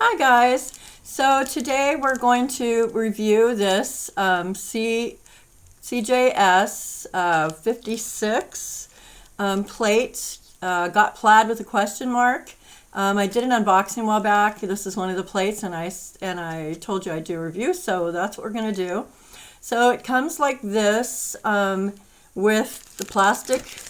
Hi guys, so today we're going to review this CJS-56 plate. Got plaid with a question mark. I did an unboxing a while back. This is one of the plates, and I told you I'd do a review, so that's what we're going to do. So it comes like this with the plastic,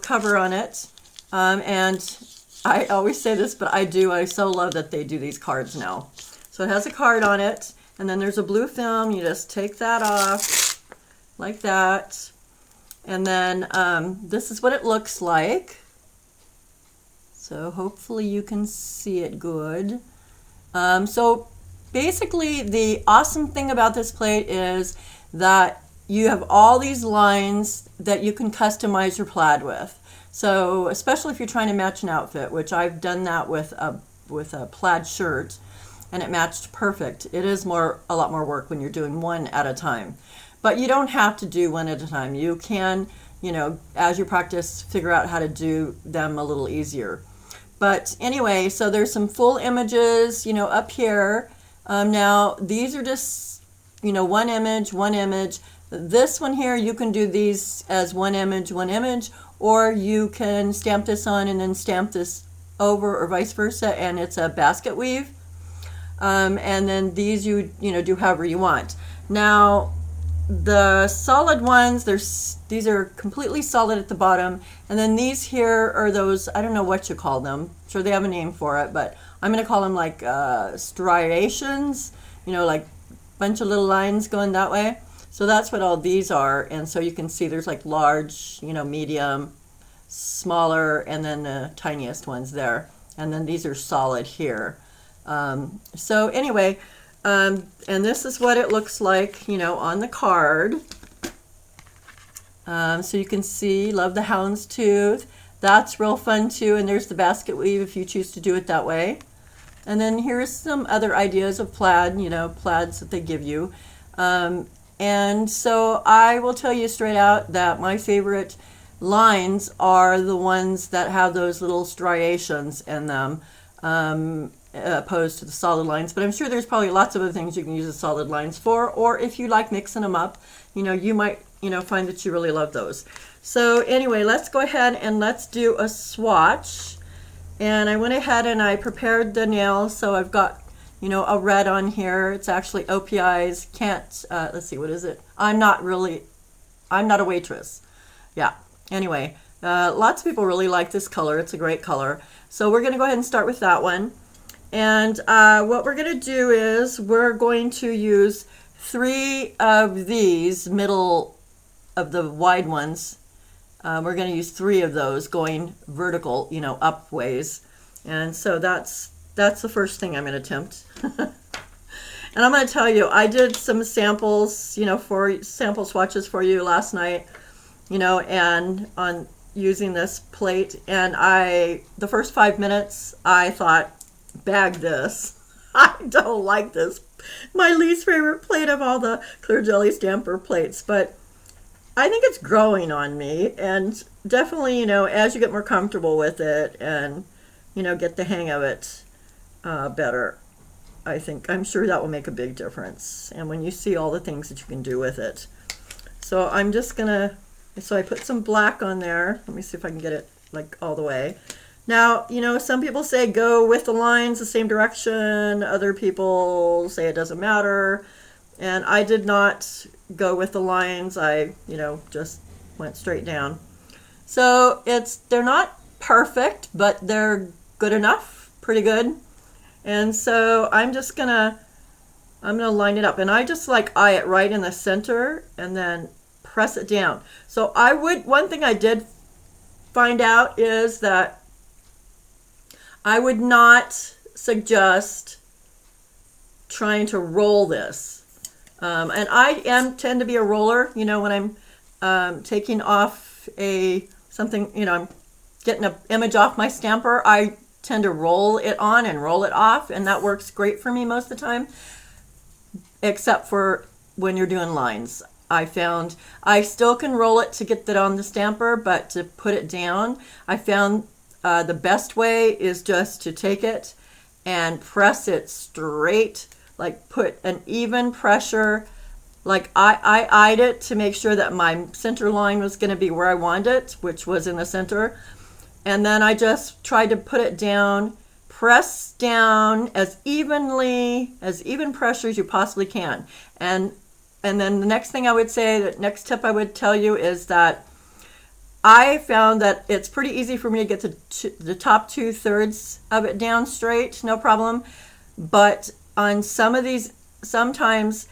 cover on it, and I always say this, but I so love that they do these cards now. So it has a card on it, and then there's a blue film. You just take that off like that. And then this is what it looks like. So hopefully you can see it good. So basically the awesome thing about this plate is that you have all these lines that you can customize your plaid with. So especially if you're trying to match an outfit, which I've done that with a plaid shirt, and it matched perfect. It is a lot more work when you're doing one at a time, but you don't have to do one at a time. You can, as you practice, figure out how to do them a little easier. But anyway, so there's some full images, up here. Now these are just, one image. This one here, you can do these as one image, or you can stamp this on and then stamp this over, or vice versa, and it's a basket weave. And then these you do however you want. Now the solid ones, these are completely solid at the bottom, and then these here are those, I don't know what you call them. I'm sure they have a name for it, but I'm going to call them like striations, like a bunch of little lines going that way. So that's what all these are. And so you can see there's like large, medium, smaller, and then the tiniest ones there. And then these are solid here. So anyway, and this is what it looks like, on the card. So you can see, love the houndstooth. That's real fun too. And there's the basket weave if you choose to do it that way. And then here's some other ideas of plaid, plaids that they give you. And so I will tell you straight out that my favorite lines are the ones that have those little striations in them, opposed to the solid lines. But I'm sure there's probably lots of other things you can use the solid lines for, or if you like mixing them up, you might, find that you really love those. So anyway, let's go ahead and let's do a swatch. And I went ahead and I prepared the nails, so I've got a red on here. It's actually OPI's let's see, what is it? I'm not a waitress. Yeah. Anyway, lots of people really like this color. It's a great color. So we're going to go ahead and start with that one. And what we're going to do is we're going to use 3 of these middle of the wide ones. We're going to use 3 of those going vertical, up ways. And so that's the first thing I'm going to attempt. And I'm going to tell you, I did some samples, for sample swatches for you last night, and on using this plate. And the first 5 minutes, I thought, bag this. I don't like this. My least favorite plate of all the clear jelly stamper plates. But I think it's growing on me. And definitely, as you get more comfortable with it and, get the hang of it, better, I'm sure that will make a big difference. And when you see all the things that you can do with it. So I'm just gonna, I put some black on there. Let me see if I can get it like all the way. Now, some people say go with the lines the same direction. Other people say it doesn't matter. And I did not go with the lines. I, just went straight down. So they're not perfect, but they're good enough, pretty good. And so I'm gonna line it up, and I just eye it right in the center and then press it down. So one thing I did find out is that I would not suggest trying to roll this. And I tend to be a roller, when I'm taking off something, I'm getting an image off my stamper, I tend to roll it on and roll it off, and that works great for me most of the time, except for when you're doing lines. I found I still can roll it to get that on the stamper, but to put it down, I found the best way is just to take it and press it straight, like put an even pressure. Like I eyed it to make sure that my center line was going to be where I wanted it, which was in the center. And then I just tried to put it down, press down as even pressure as you possibly can. And then the next thing I would say, the next tip I would tell you is that I found that it's pretty easy for me to get the top 2/3 of it down straight, no problem. But on some of these, sometimes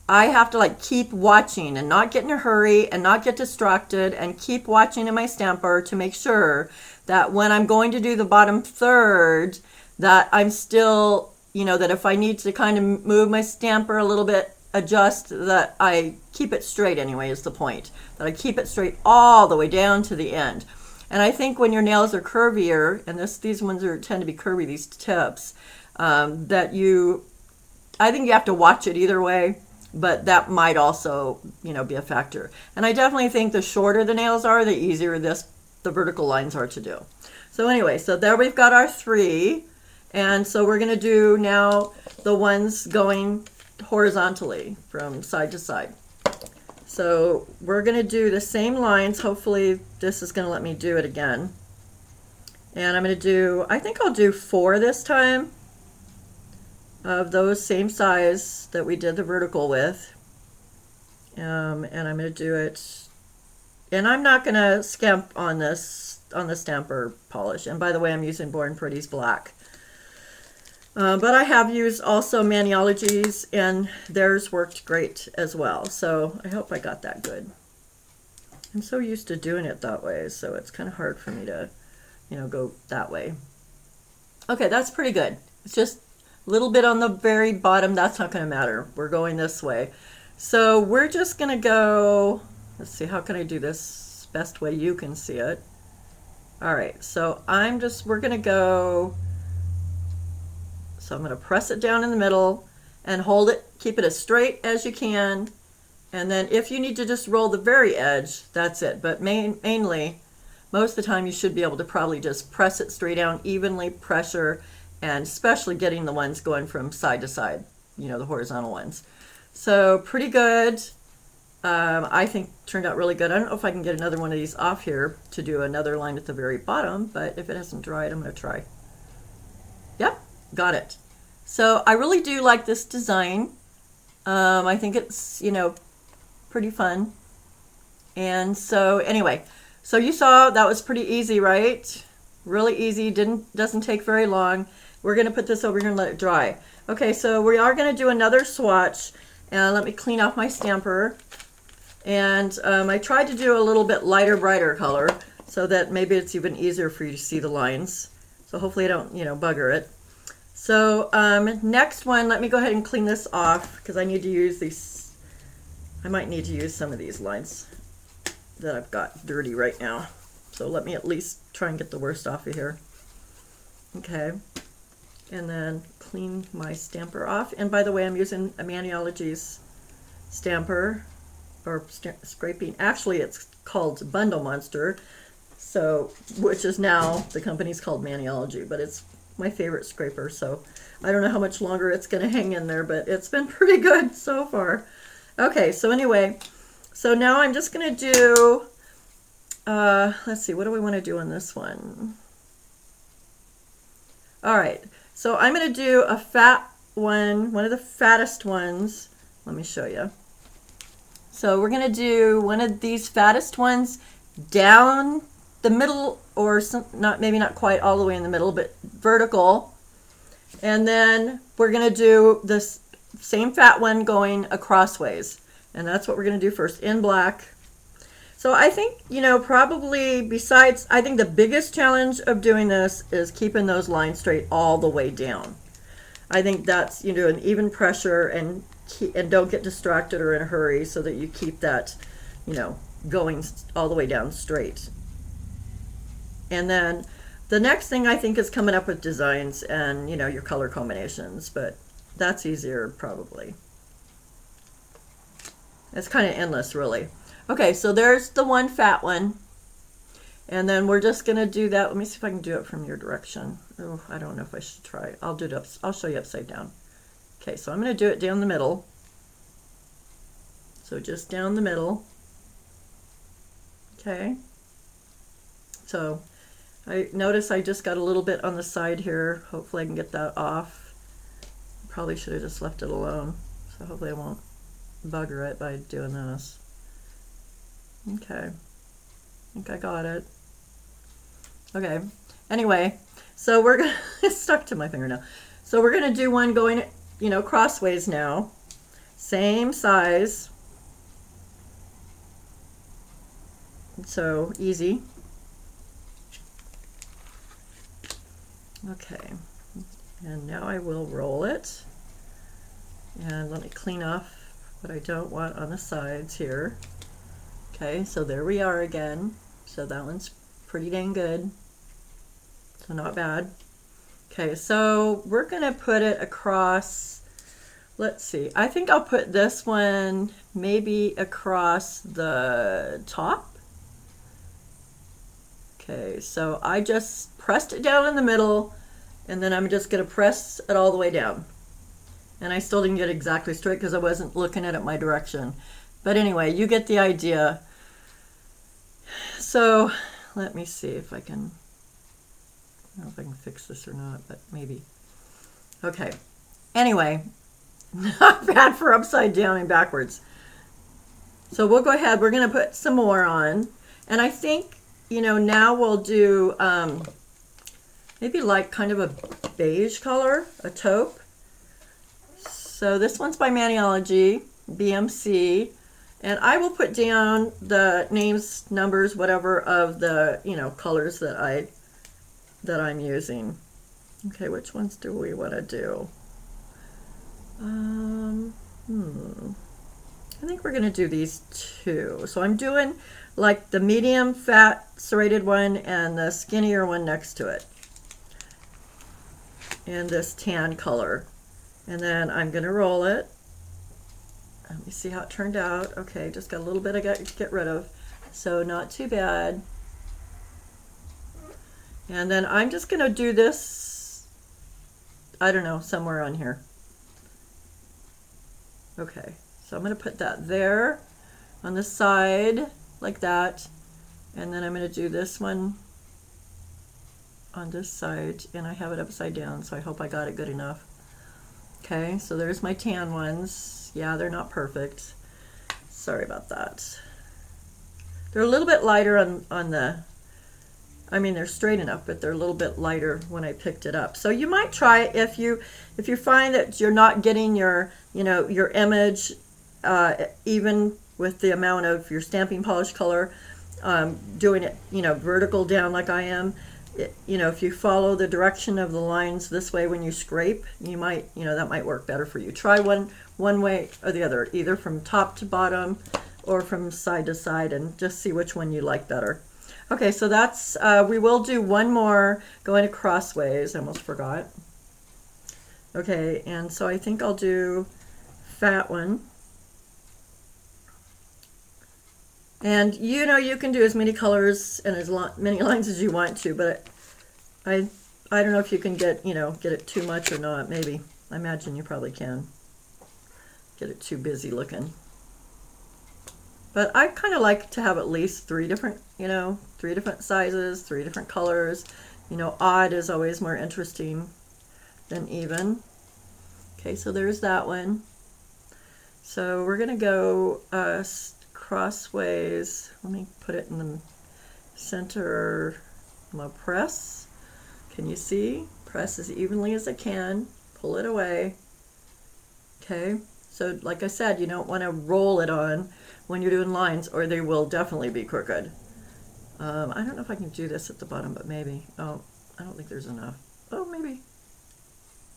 I have to like keep watching and not get in a hurry and not get distracted and keep watching in my stamper to make sure that when I'm going to do the bottom third, that I'm still, that if I need to kind of move my stamper a little bit, adjust, that I keep it straight anyway is the point. That I keep it straight all the way down to the end. And I think when your nails are curvier, and these ones tend to be curvy, these tips, I think you have to watch it either way, but that might also, be a factor. And I definitely think the shorter the nails are, the easier the vertical lines are to do. So anyway, so there we've got our 3. And so we're going to do now the ones going horizontally from side to side. So we're going to do the same lines. Hopefully this is going to let me do it again. And I'm going to do, I think I'll do 4 this time of those same size that we did the vertical with. And I'm going to do it, and I'm not going to scamp on this, on the stamper polish. And by the way, I'm using Born Pretty's black. But I have used also Maniology's, and theirs worked great as well. So I hope I got that good. I'm so used to doing it that way, so it's kind of hard for me to, go that way. Okay, that's pretty good. It's just a little bit on the very bottom. That's not going to matter. We're going this way. So we're just going to go, let's see, how can I do this best way you can see it? All right, so we're going to go. So I'm going to press it down in the middle and hold it, keep it as straight as you can. And then if you need to just roll the very edge, that's it. But mainly, most of the time you should be able to probably just press it straight down, evenly pressure, and especially getting the ones going from side to side, the horizontal ones. So pretty good. I think turned out really good. I don't know if I can get another one of these off here to do another line at the very bottom, but if it hasn't dried, I'm going to try. Yep. Got it. So I really do like this design. I think it's, pretty fun. And so anyway, so you saw that was pretty easy, right? Really easy. Doesn't take very long. We're going to put this over here and let it dry. Okay, so we are going to do another swatch. And let me clean off my stamper. And I tried to do a little bit lighter, brighter color so that maybe it's even easier for you to see the lines. So hopefully I don't, bugger it. So next one, let me go ahead and clean this off because I need to use these. I might need to use some of these lines that I've got dirty right now. So let me at least try and get the worst off of here. Okay. And then clean my stamper off. And by the way, I'm using a Maniology's stamper or scraping. Actually, it's called Bundle Monster. So, which is now, the company's called Maniology, but it's my favorite scraper, so I don't know how much longer it's going to hang in there, but it's been pretty good so far. Okay, so anyway, so now I'm just going to do, let's see, what do we want to do on this one? All right, so I'm going to do a fat one of the fattest ones. Let me show you. So we're going to do one of these fattest ones down the middle, or maybe not quite all the way in the middle, but vertical. And then we're going to do this same fat one going acrossways. And that's what we're going to do first in black. So I think, probably besides, I think the biggest challenge of doing this is keeping those lines straight all the way down. I think that's, an even pressure and don't get distracted or in a hurry so that you keep that, going all the way down straight. And then the next thing I think is coming up with designs and, your color combinations, but that's easier probably. It's kind of endless, really. Okay, so there's the one fat one. And then we're just going to do that. Let me see if I can do it from your direction. Oh, I don't know if I should try. I'll do it up. I'll show you upside down. Okay, so I'm going to do it down the middle. So just down the middle. Okay. So I notice I just got a little bit on the side here. Hopefully I can get that off. Probably should have just left it alone. So hopefully I won't bugger it by doing this. Okay. I think I got it. Okay. Anyway, so we're gonna it's stuck to my finger now. So we're gonna do one going, you know, crossways now. Same size. So easy. Okay. And now I will roll it. And let me clean off what I don't want on the sides here. Okay, so there we are again. So that one's pretty dang good. So not bad. Okay, so we're gonna put it across, let's see, I think I'll put this one maybe across the top. Okay, so I just pressed it down in the middle, and then I'm just gonna press it all the way down. And I still didn't get exactly straight because I wasn't looking at it my direction. But anyway, you get the idea. So let me see if I can, I don't know if I can fix this or not, but maybe. Okay. Anyway, not bad for upside down and backwards. So we'll go ahead. We're going to put some more on. And I think, you know, now we'll do maybe like kind of a beige color, a taupe. So this one's by Maniology, BMC. And I will put down the names, numbers, whatever of the, you know, colors that I'm using. Okay, which ones do we want to do? I think we're going to do these two. So I'm doing like the medium fat serrated one and the skinnier one next to it. And this tan color. And then I'm going to roll it. Let me see how it turned out. Okay, just got a little bit I got to get rid of. So not too bad. And then I'm just going to do this, I don't know, somewhere on here. Okay, so I'm going to put that there on the side like that. And then I'm going to do this one on this side. And I have it upside down, so I hope I got it good enough. Okay, so there's my tan ones. Yeah, they're not perfect. Sorry about that. They're a little bit lighter on the, I mean, they're straight enough, but they're a little bit lighter when I picked it up. So you might try it if you find that you're not getting your, you know, your image even with the amount of your stamping polish color, doing it, you know, vertical down like I am. You know, if you follow the direction of the lines this way when you scrape, you might, you know, that might work better for you. Try one way or the other, either from top to bottom or from side to side, and just see which one you like better. Okay, so that's, we will do one more going crossways. I almost forgot. Okay, and so I think I'll do fat one. And you know, you can do as many colors and as many lines as you want to, but I don't know if you can get, you know, get it too much or not. Maybe. I imagine you probably can. Get it too busy looking. But I kind of like to have at least 3 different, you know, 3 different sizes, 3 different colors. You know, odd is always more interesting than even. Okay, so there's that one. So we're going to go crossways. Let me put it in the center. I'm going to press. Can you see? Press as evenly as I can. Pull it away. Okay, so like I said, you don't want to roll it on when you're doing lines, or they will definitely be crooked. I don't know if I can do this at the bottom, but maybe. Oh, I don't think there's enough. Oh, maybe.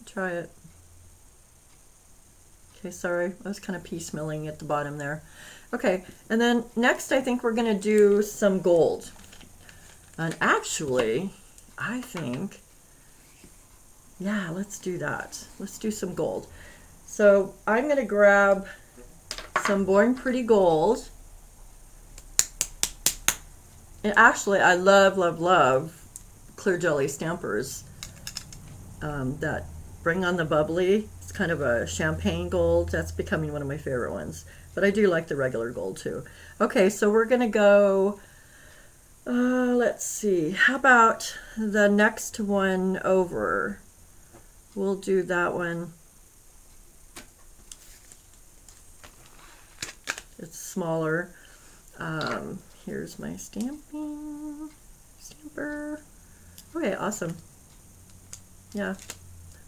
Try it. Okay, sorry, I was kind of piecemealing at the bottom there. Okay, and then next I think we're going to do some gold. And actually, I think, yeah, let's do that. Let's do some gold. So I'm going to grab some Born Pretty Gold. And actually, I love, love, love clear jelly stampers that bring on the bubbly. It's kind of a champagne gold. That's becoming one of my favorite ones. But I do like the regular gold too. Okay, so we're going to go, let's see, how about the next one over? We'll do that one. It's smaller. Here's my stamper. Okay, awesome. Yeah.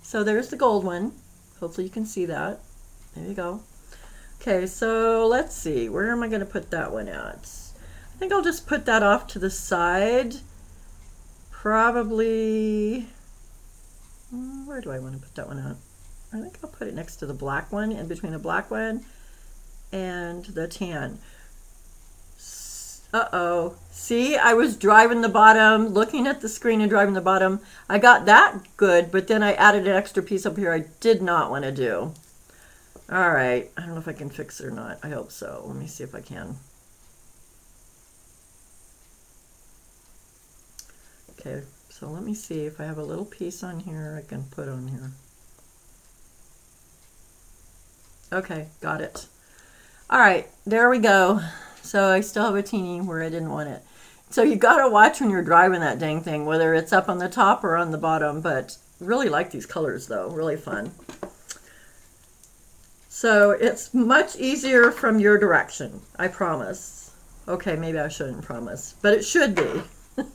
So there's the gold one. Hopefully you can see that. There you go. Okay, so let's see. Where am I going to put that one at? I think I'll just put that off to the side. Probably, where do I want to put that one at? I think I'll put it next to the black one, in between the black one and the tan. Uh-oh. See, I was driving the bottom, looking at the screen and driving the bottom. I got that good, but then I added an extra piece up here I did not want to do. All right. I don't know if I can fix it or not. I hope so. Let me see if I can. Okay, so let me see if I have a little piece on here I can put on here. Okay, got it. All right, there we go. So I still have a teeny where I didn't want it. So you got to watch when you're driving that dang thing, whether it's up on the top or on the bottom, but really like these colors though, really fun. So it's much easier from your direction, I promise. Okay, maybe I shouldn't promise, but it should be.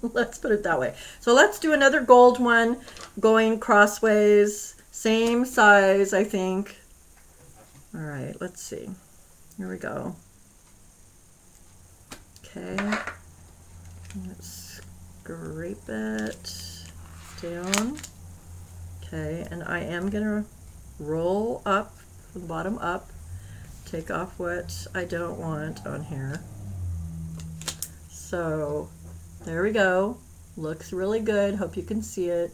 Let's put it that way. So let's do another gold one going crossways, same size, I think. All right, let's see. Here we go. Okay, let's scrape it down. Okay, and I am gonna roll up from the bottom up, take off what I don't want on here. So there we go. Looks really good. Hope you can see it.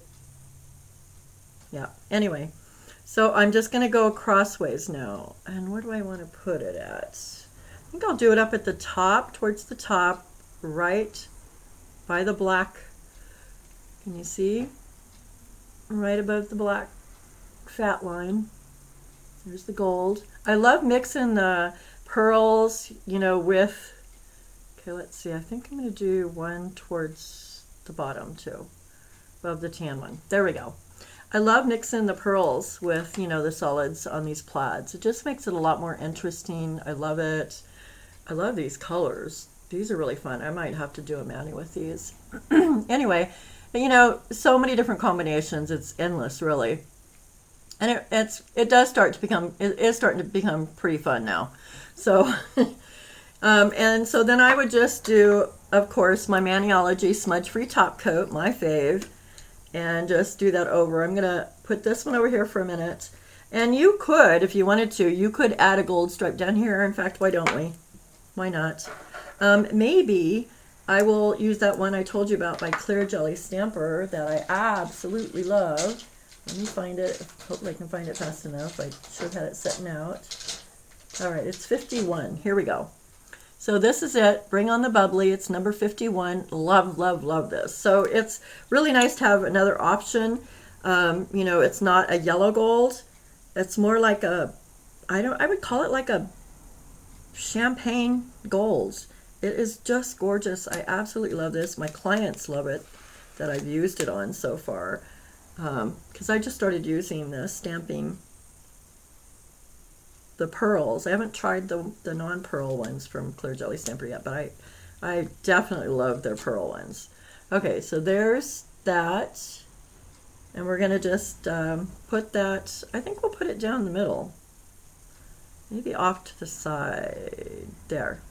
Yeah, anyway, so I'm just gonna go crossways now. And where do I want to put it at? I think I'll do it up at the top, towards the top, right by the black. Can you see? Right above the black fat line. There's the gold. I love mixing the pearls, you know, with, okay, let's see. I think I'm going to do one towards the bottom too, above the tan one. There we go. I love mixing the pearls with, you know, the solids on these plaids. It just makes it a lot more interesting. I love it. I love these colors. These are really fun. I might have to do a mani with these. Anyway, you know, so many different combinations. It's endless, really. And it does start to become, it is starting to become pretty fun now. So, and so then I would just do, of course, my Maniology smudge-free top coat, my fave, and just do that over. I'm going to put this one over here for a minute. And you could, if you wanted to, you could add a gold stripe down here. In fact, why don't we? Why not? Maybe I will use that one I told you about by Clear Jelly Stamper that I absolutely love. Let me find it. Hopefully I can find it fast enough. I should have had it setting out. All right, it's 51. Here we go. So this is it. Bring on the bubbly. It's number 51. Love, love, love this. So it's really nice to have another option. You know, it's not a yellow gold. It's more like a, I would call it like a champagne gold. It is just gorgeous. I absolutely love this. My clients love it that I've used it on so far. Because I just started using the stamping the pearls. I haven't tried the non-pearl ones from Clear Jelly Stamper yet, but I definitely love their pearl ones. Okay, so there's that. And we're going to just put that, I think we'll put it down the middle. Maybe off to the side. There.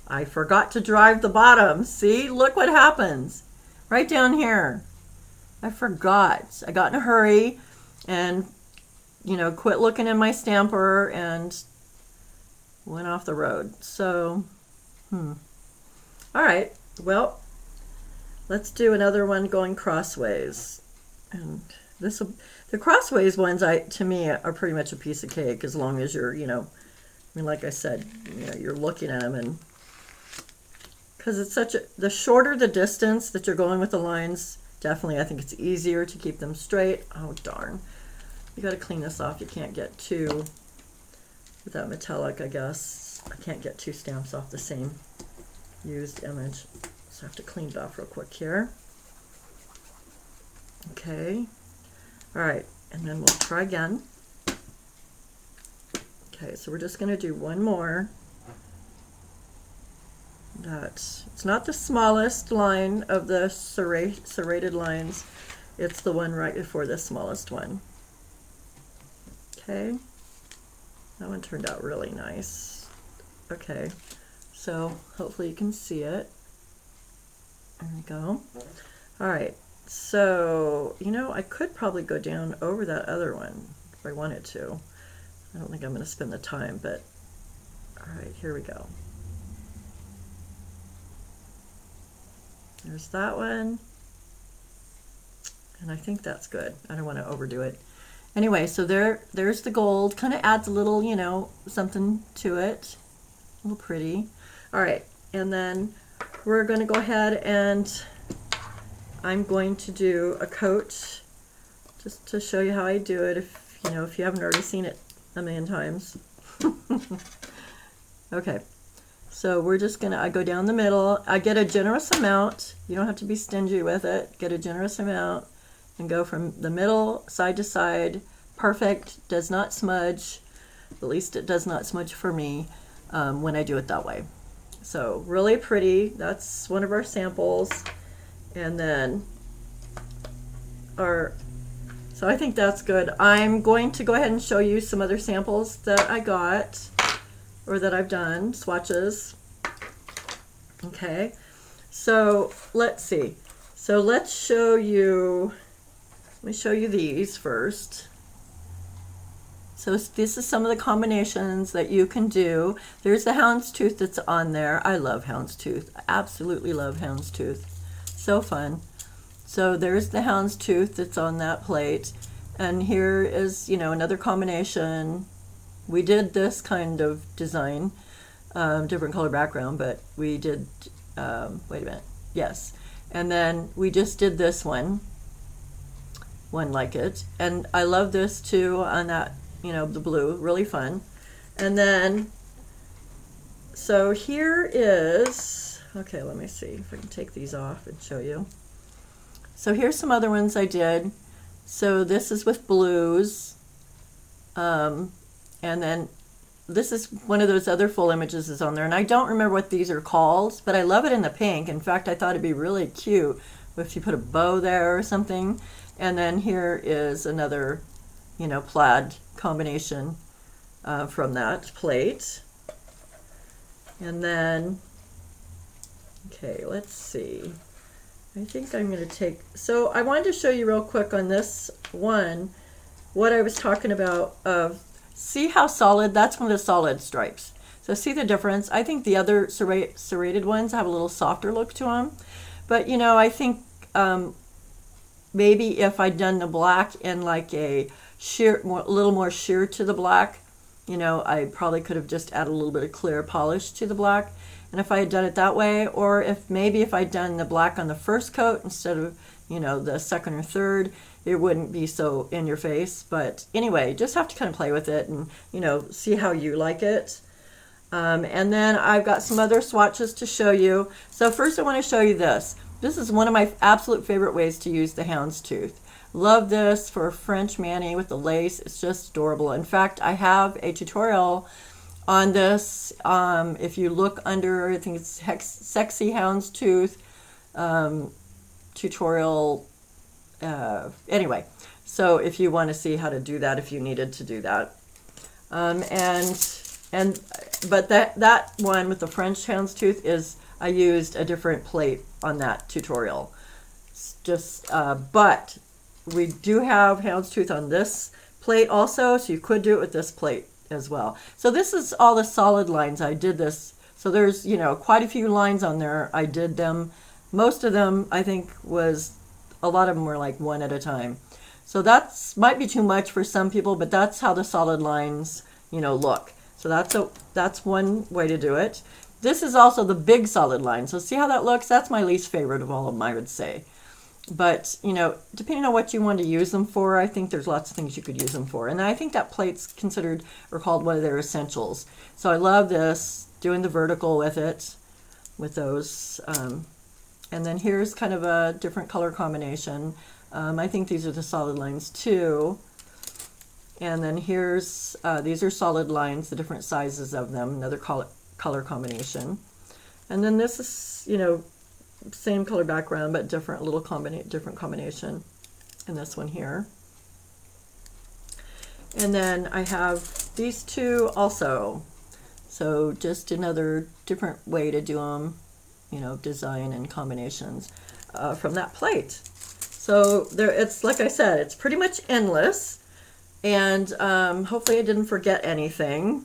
I forgot to drive the bottom. See? Look what happens. Right down here. I forgot. I got in a hurry and, you know, quit looking in my stamper and went off the road. So, all right. Well, let's do another one going crossways. And this will, the crossways ones, to me, are pretty much a piece of cake as long as you're, you know, I mean, like I said, you know, you're looking at them and because it's such a, the shorter the distance that you're going with the lines, definitely I think it's easier to keep them straight. Oh darn, you got to clean this off. You can't get two with that metallic, I guess. I can't get two stamps off the same used image, so I have to clean it off real quick here. Okay, all right, and then we'll try again. Okay, so we're just going to do one more. It's not the smallest line of the serrated lines, it's the one right before the smallest one. Okay, that one turned out really nice. Okay, so hopefully you can see it. There we go. All right, so you know, I could probably go down over that other one if I wanted to. I don't think I'm going to spend the time, but all right, here we go. There's that one, and I think that's good. I don't want to overdo it. Anyway, so there's the gold. Kind of adds a little, you know, something to it. A little pretty. All right, and then we're going to go ahead and I'm going to do a coat just to show you how I do it. If you know, if you haven't already seen it a million times. Okay, so we're just gonna, I go down the middle. I get a generous amount. You don't have to be stingy with it. Get a generous amount and go from the middle, side to side. Perfect, does not smudge. At least it does not smudge for me when I do it that way. So really pretty. That's one of our samples. And then so I think that's good. I'm going to go ahead and show you some other samples that I got or that I've done, swatches. Okay, so let's see. So let's show you, let me show you these first. So this is some of the combinations that you can do. There's the houndstooth that's on there. I love houndstooth. I absolutely love houndstooth. So fun. So there's the houndstooth that's on that plate. And here is, you know, another combination. We did this kind of design, different color background, but we did, wait a minute, yes. And then we just did this one like it. And I love this too on that, you know, the blue, really fun. And then, so here is, okay, let me see if I can take these off and show you. So here's some other ones I did. So this is with blues. And then this is one of those other full images is on there. And I don't remember what these are called, but I love it in the pink. In fact, I thought it'd be really cute if you put a bow there or something. And then here is another, you know, plaid combination from that plate. And then, okay, let's see. I think I'm going to take, so I wanted to show you real quick on this one what I was talking about. See how solid, that's one of the solid stripes. So see the difference? I think the other serrated ones have a little softer look to them. But you know, I think maybe if I'd done the black in like a sheer, a little more sheer to the black, you know, I probably could have just added a little bit of clear polish to the black. And if I had done it that way, or if maybe if I'd done the black on the first coat instead of, you know, the second or third, it wouldn't be so in your face. But anyway, just have to kind of play with it and, you know, see how you like it. And then I've got some other swatches to show you. So first I want to show you this. This is one of my absolute favorite ways to use the houndstooth. Love this for French mani with the lace. It's just adorable. In fact, I have a tutorial on this. If you look under, I think it's Sexy Houndstooth tutorial. Anyway, so if you want to see how to do that, if you needed to do that. But that one with the French houndstooth is, I used a different plate on that tutorial. It's just, but we do have houndstooth on this plate also, so you could do it with this plate as well. So this is all the solid lines. I did this. So there's, you know, quite a few lines on there. I did them. Most of them, I think, was, a lot of them were like one at a time. So that's might be too much for some people, but that's how the solid lines, you know, look. So that's one way to do it. This is also the big solid line. So see how that looks? That's my least favorite of all of them, I would say. But, you know, depending on what you want to use them for, I think there's lots of things you could use them for. And I think that plate's considered or called one of their essentials. So I love this, doing the vertical with it, with those. And then here's kind of a different color combination. I think these are the solid lines too. And then here's, these are solid lines, the different sizes of them, another color combination. And then this is, you know, same color background, but different little different combination in this one here. And then I have these two also. So just another different way to do them, you know, design and combinations from that plate. So there, it's like I said, it's pretty much endless. And hopefully I didn't forget anything.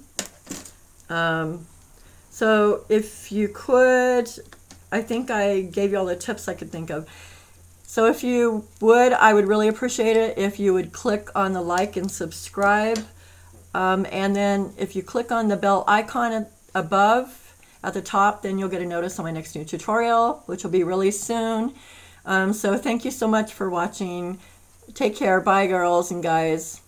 So if you could, I think I gave you all the tips I could think of. So if you would, I would really appreciate it if you would click on the like and subscribe. And then if you click on the bell icon above at the top, then you'll get a notice on my next new tutorial, which will be really soon. So thank you so much for watching. Take care. Bye, girls and guys.